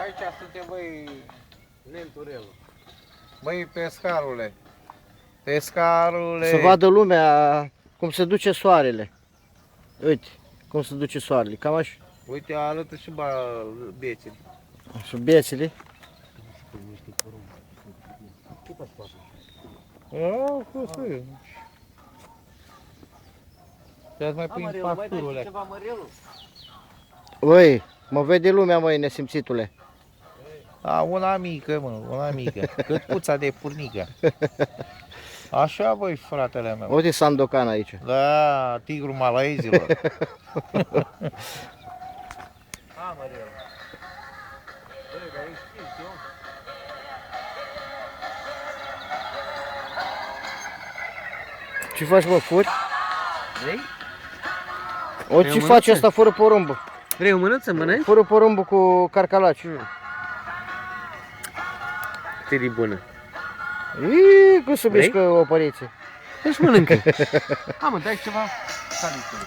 Aici suntem, băi, Nenturelul. băi, pescarule. Pescarule. Să vadă lumea cum se duce soarele. Uite, cum se duce soarele. Cam așa. Uite, alături și bețele. Și bețele. Ce faci cu apa? Cum să e? Trebuie să mai pui în Mărelu, mai dai pasturule. ceva mărelu? Oi, mă vede lumea, măi, nesimțitule. A, una mică, mă, una mică. Cât puța de furnică. Așa, băi, fratele meu. Uite Sandokan aici. Da, tigru malaezilor. A, mărelu. Băi, dar ești știți, eu? Ce faci, mă, furi? Vrei? O, ce faci asta fără porumbul? Vrei o mănânță? Mănânci? Fără porumbul cu carcalaci. Cât de bună. Ii, cum se Vrei? mișcă o păriță. Deci mănâncă. Am, îmi dai ceva? Salicule.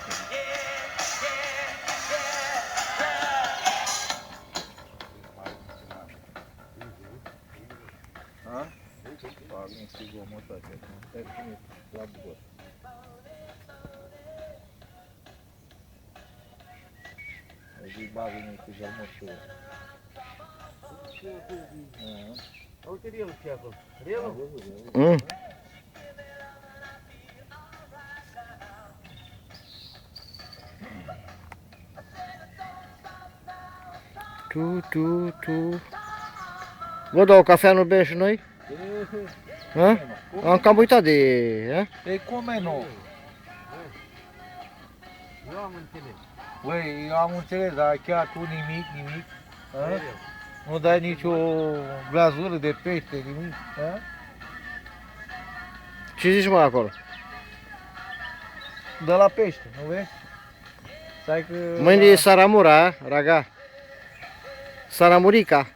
Fac niște gomotate. Stai pune la bot. Îi bagă niște gărmășuri. Uite relul ce e acolo. Relul? Mm. Tu. Vă dau o cafea, nu bem și noi? Ha? Am cam uitat de... Ha? E come nu? Eu am înțeles. Băi, eu am înțeles, dar chiar tu nimic. A? Nu dai nicio glazură de pește, nimic. A? Ce zici, mă, acolo? De la pește, nu vezi? Stai că... Mâine e Saramura, raga. Saramurica.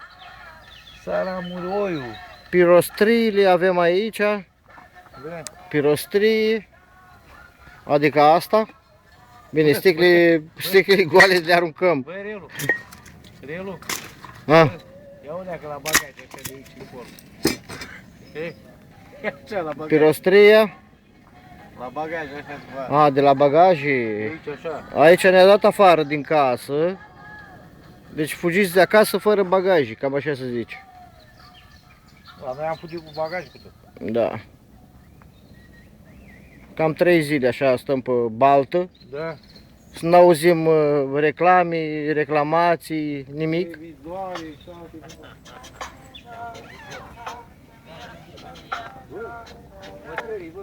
Saramuroiu. Pirostrii avem aici. Vrem. Pirostrii. Adică asta. Bine, sticle goale le aruncăm. Băi, Relu. Ha? Ia unde că la bagaj ăștia de aici încolo. E? Ia așa la bagaj. Pirostria. La bagaj ăștia ceva. A, de la bagaje. Aici așa. Aici ne-a dat afară din casă. Deci fugiți de acasă fără bagaje, cam așa se zice. La noi am fugit cu bagaj cu tot. Da. Cam 3 zile așa stăm pe baltă. Da. Să nu auzim reclame, reclamații, nimic. Vizoare și alte ceva. Bă,